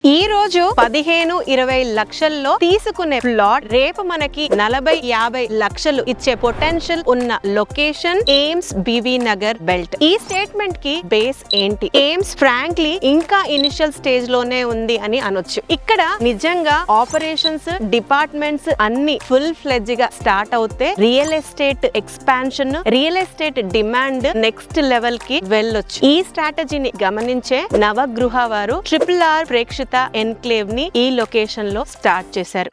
ఈ రోజు 15-20 లక్షల్లో తీసుకునే ప్లాట్ రేపు మనకి 40-50 లక్షలు ఇచ్చే పొటెన్షియల్ ఉన్న లొకేషన్ ఎయిమ్స్ బీవీ నగర్ బెల్ట్. ఈ స్టేట్మెంట్ కి బేస్ ఏంటి? ఎయిమ్స్ ఫ్రాంక్లీ ఇంకా ఇనిషియల్ స్టేజ్ లోనే ఉంది అని అనొచ్చు. ఇక్కడ నిజంగా ఆపరేషన్స్ డిపార్ట్మెంట్స్ అన్ని ఫుల్ ఫ్లెడ్జ్ గా స్టార్ట్ అవుతే real estate expansion, real estate demand next level కి వెళ్ళొచ్చు. ఈ స్ట్రాటజీని గమనించే నవగృహ వారు RRR ప్రేక్షిత ఎన్క్లేవ్ ని ఈ లొకేషన్ లో స్టార్ట్ చేశారు.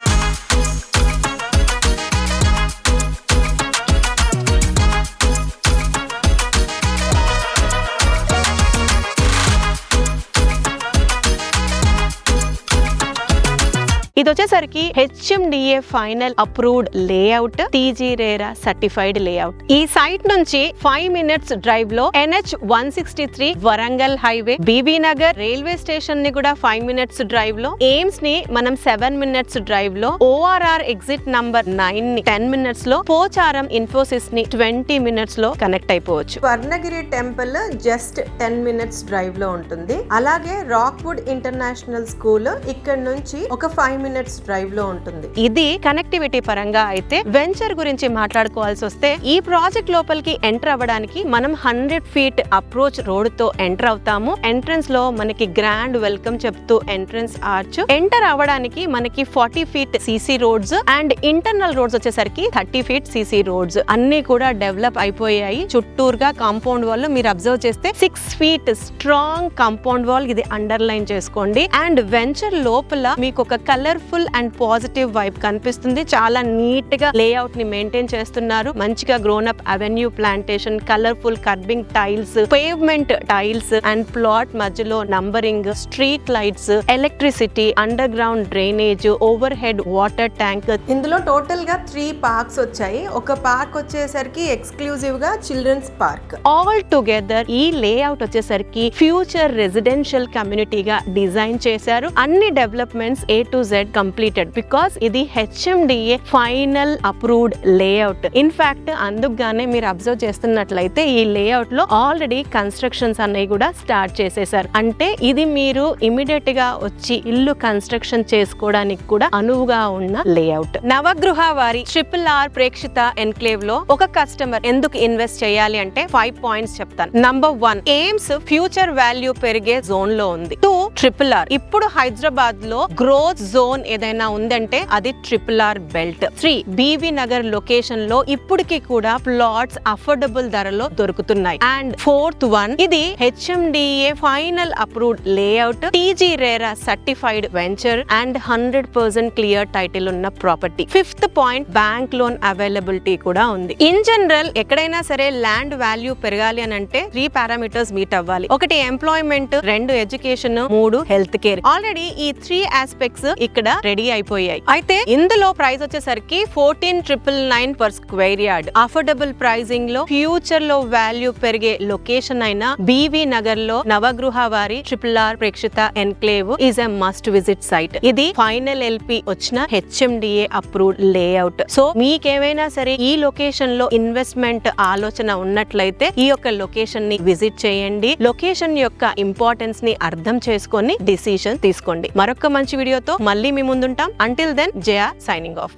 ఇది వచ్చేసరికి HMDA final approved layout, TGRERA certified layout. ఈ సైట్ నుంచి 5 minutes డ్రైవ్ లో NH 163 Warangal highway, Bibinagar railway station ని కూడా 5 minutes డ్రైవ్ లో, ఎయిమ్స్ ని మనం 7 minutes డ్రైవ్ లో, ORR ఎగ్జిట్ నంబర్ 9 ని 10 minutes లో, పోచారం ఇన్ఫోసిస్ ని 20 minutes లో కనెక్ట్ అయిపోవచ్చు. Swarnagiri temple just 10 minutes drive లో ఉంటుంది. అలాగే రాక్వుడ్ ఇంటర్నేషనల్ స్కూల్ ఇక్కడ నుంచి ఒక 5 minutes డ్రైవ్ లో ఉంటుంది. ఇది కనెక్టివిటీ పరంగా అయితే వెంచర్ గురించి మాట్లాడుకోవాల్సి వస్తే ఈ ప్రాజెక్ట్ లోపలికి ఎంటర్ అవ్వడానికి మనం 100 feet అప్రోచ్ రోడ్ తో ఎంటర్ అవుతాము. ఎంట్రన్స్ లో మనకి గ్రాండ్ వెల్కమ్ చెప్తూ ఎంట్రన్స్ ఆర్చ్, ఎంటర్ అవ్వడానికి మనకి 40 feet CC roads and internal roads వచ్చేసరికి 30 feet CC రోడ్స్ అన్ని కూడా డెవలప్ అయిపోయాయి. చుట్టూరుగా కాంపౌండ్ వాల్ మీరు అబ్జర్వ్ చేస్తే 6 feet స్ట్రాంగ్ కాంపౌండ్ వాల్, ఇది అండర్లైన్ చేసుకోండి. అండ్ వెంచర్ లోపల మీకు ఒక కలర్ఫుల్ అండ్ పాజిటివ్ వైబ్ కనిపిస్తుంది. చాలా నీట్ గా లేఅవుట్ ని మెయింటైన్ చేస్తున్నారు. మంచిగా grown up avenue plantation, colourful curbing tiles, pavement tiles and plot మధ్యలో numbering, street lights, electricity, underground drainage, overhead water tank. ఇందులో టోటల్ గా 3 పార్క్స్ వచ్చాయి. ఒక పార్క్ వచ్చేసరికి ఎక్స్క్లూజివ్ గా చిల్డ్రన్స్ పార్క్. ఆల్ టుగెదర్ ఈ లేఅవుట్ వచ్చేసరికి future residential కమ్యూనిటీగా డిజైన్ చేశారు. అన్ని developments A to Z completed because ఇది HMDA final approved layout. In fact అందుకుగానే మీరు అబ్జర్వ్ చేస్తున్నట్లయితే ఈ లేఅవుట్ లో ఆల్రెడీ కన్స్ట్రక్షన్స్ అనేవి కూడా స్టార్ట్ చేసేసారు. అంటే ఇది మీరు ఇమిడియట్ గా వచ్చి ఇల్లు కన్స్ట్రక్షన్ చేసుకోవడానికి కూడా అనువుగా ఉన్న లేఅవుట్. నవగృహ వారి RRR ప్రేక్షిత ఎన్క్లేవ్ లో ఒక కస్టమర్ ఎందుకు ఇన్వెస్ట్ చేయాలి అంటే 5 points చెప్తాను. నంబర్ 1, ఎయిమ్స్ ఫ్యూచర్ వాల్యూ పెరిగే జోన్ లో ఉంది. 2, RRR ఇప్పుడు హైదరాబాద్ లో గ్రోత్ జోన్ ఏదైనా ఉందంటే అది RRR belt. 3, BV Nagar location లో ఇప్పటికి కూడా ప్లాట్స్ అఫోర్డబుల్ ధరలో దొరుకుతున్నాయి. అండ్ 4th one, ఇది HMDA final approved layout, TGRERA certified venture and 100% clear title ఉన్న property. 5th point, bank loan availability కూడా ఉంది. ఇన్ జనరల్ ఎక్కడైనా సరే ల్యాండ్ వాల్యూ పెరగాలి అని అంటే 3 parameters మీట్ అవ్వాలి. 1 employment, 2 education, 3 health care. Already ఈ 3 aspects ఇక్కడ రెడీ అయిపోయాయి. అయితే ఇందులో ప్రైస్ వచ్చేసరికి 14,999 per square yard. Affordable pricing లో ఫ్యూచర్ లో వాల్యూ పెరిగే లొకేషన్ అయిన బీవీ నగర్ లో నవగృహ వారి RRR Prekshita enclave is a must visit site. ఇది ఫైనల్ LP వచ్చిన HMDA అప్రూవ్డ్ లేఅవుట్. సో మీకేమైనా సరే ఈ లొకేషన్ లో ఇన్వెస్ట్మెంట్ ఆలోచన ఉన్నట్లయితే ఈ యొక్క లొకేషన్ ని విజిట్ చేయండి. లొకేషన్ యొక్క ఇంపార్టెన్స్ ని అర్థం చేసుకొని డిసిషన్ తీసుకోండి. మరొక మంచి వీడియోతో మళ్ళీ మీ ముందుంటాం. అంటిల్ దెన్, జయ సైనింగ్ ఆఫ్.